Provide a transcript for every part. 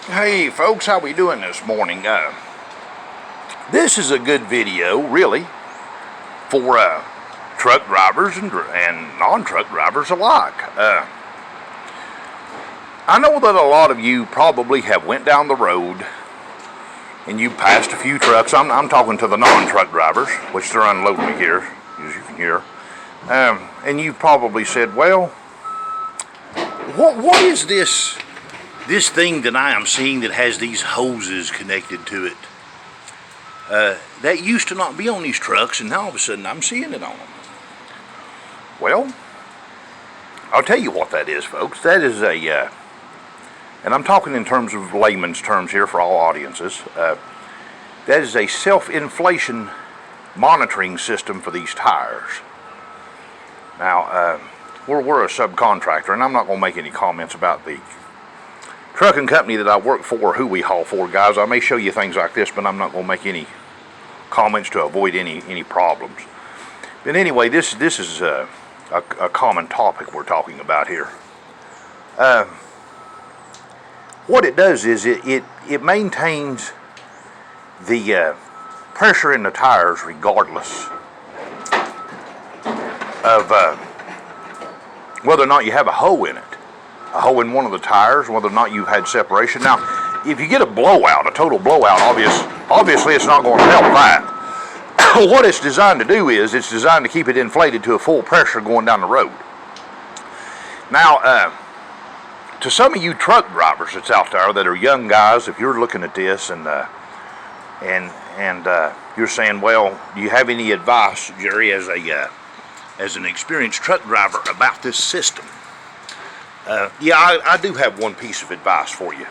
Hey folks, how we doing this morning? This is a good video, really, for truck drivers and non-truck drivers alike. I know that a lot of you probably have went down the road and you passed a few trucks. I'm talking to the non-truck drivers, which they're unloading me here, as you can hear. And you've probably said, well, what is this thing that I am seeing that has these hoses connected to it? That used to not be on these trucks, and now all of a sudden I'm seeing it on them. Well, I'll tell you what that is, folks. That is a, and I'm talking in terms of layman's terms here for all audiences, that is a self-inflation monitoring system for these tires. Now, we're a subcontractor, and I'm not going to make any comments about the trucking company that I work for or who we haul for, guys. I may show you things like this, but I'm not going to make any comments to avoid any problems. But anyway, this is a common topic we're talking about here. What it does is it maintains the pressure in the tires regardless of whether or not you have a hole in it. A hole in one of the tires, whether or not you've had separation. Now, if you get a blowout, a total blowout, obviously it's not going to help that. What it's designed to do is it's designed to keep it inflated to a full pressure going down the road. Now, to some of you truck drivers that's out there that are young guys, if you're looking at this and you're saying, well, do you have any advice, Jerry, as an experienced truck driver about this system? Yeah, I do have one piece of advice for you.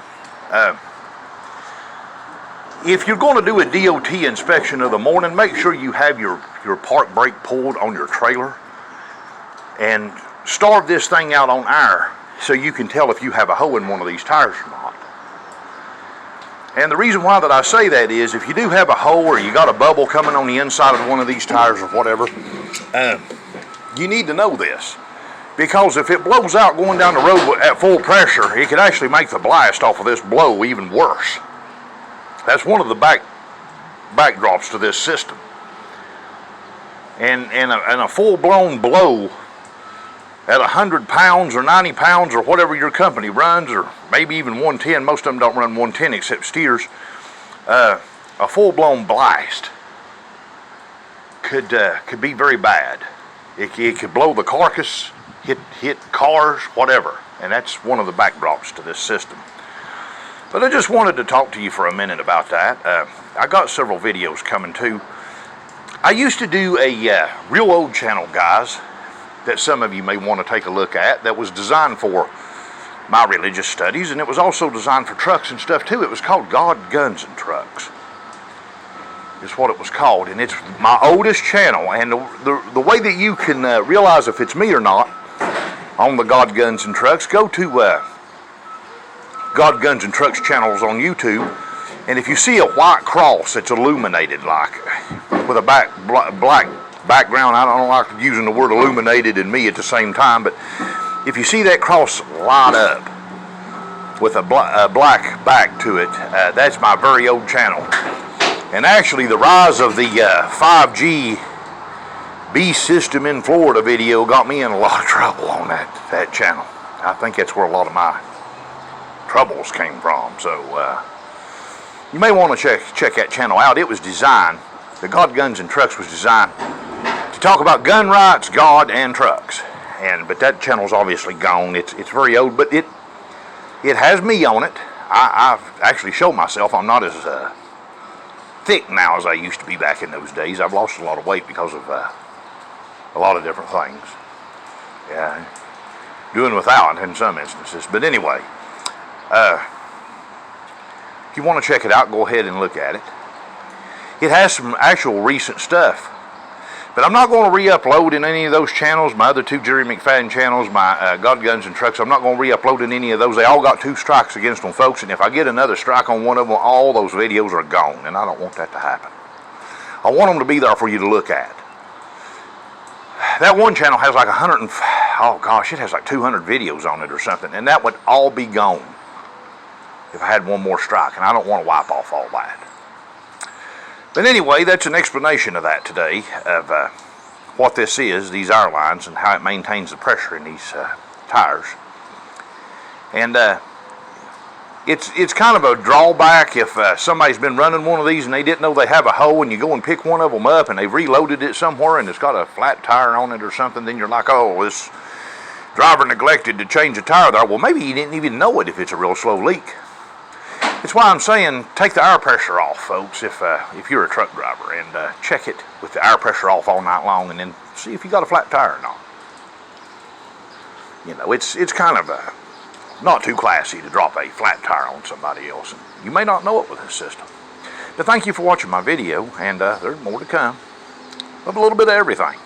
If you're going to do a DOT inspection of the morning, make sure you have your park brake pulled on your trailer and starve this thing out on air so you can tell if you have a hole in one of these tires or not. And the reason why that I say that is if you do have a hole or you got a bubble coming on the inside of one of these tires or whatever, you need to know this. Because if it blows out going down the road at full pressure, it could actually make the blast off of this blow even worse. That's one of the backdrops to this system. And a full-blown blow at 100 pounds or 90 pounds or whatever your company runs, or maybe even 110, most of them don't run 110 except steers, a full-blown blast could be very bad. It could blow the carcass, hit cars, whatever, and that's one of the backdrops to this system. But I just wanted to talk to you for a minute about that. I got several videos coming too. I used to do a real old channel, guys, that some of you may want to take a look at, that was designed for my religious studies, and it was also designed for trucks and stuff too. It was called God, Guns, and Trucks. Is what it was called, and it's my oldest channel. And the way that you can realize if it's me or not on the God, Guns, and Trucks, go to God, Guns, and Trucks channels on YouTube, and if you see a white cross that's illuminated, like with a black background, I don't like using the word illuminated and me at the same time, but if you see that cross light up with a black back to it, that's my very old channel. And actually, the rise of the 5G beast system in Florida video got me in a lot of trouble on that channel. I think that's where a lot of my troubles came from. So you may want to check that channel out. It was designed, the God, Guns, and Trucks was designed to talk about gun rights, God, and trucks. But that channel's obviously gone. It's very old, but it has me on it. I've actually showed myself I'm not as thick now as I used to be back in those days. I've lost a lot of weight because of a lot of different things. Yeah, doing without in some instances. But anyway, if you want to check it out, go ahead and look at it. It has some actual recent stuff. But I'm not going to re-upload in any of those channels, my other two Jerry McFadden channels, my God, Guns, and Trucks. I'm not going to re-upload in any of those. They all got 2 strikes against them, folks, and if I get another strike on one of them, all those videos are gone, and I don't want that to happen. I want them to be there for you to look at. That one channel has like it has like 200 videos on it or something, and that would all be gone. if I had one more strike, and I don't want to wipe off all that. But anyway, that's an explanation of that today, of what this is, these air lines, and how it maintains the pressure in these tires. And it's kind of a drawback if somebody's been running one of these and they didn't know they have a hole, and you go and pick one of them up and they've reloaded it somewhere and it's got a flat tire on it or something. Then you're like, oh, this driver neglected to change the tire there. Well, maybe you didn't even know it if it's a real slow leak. It's why I'm saying take the air pressure off, folks, if you're a truck driver, and check it with the air pressure off all night long, and then see if you got a flat tire or not. You know, it's kind of not too classy to drop a flat tire on somebody else, and you may not know it with this system. But thank you for watching my video, and there's more to come of a little bit of everything.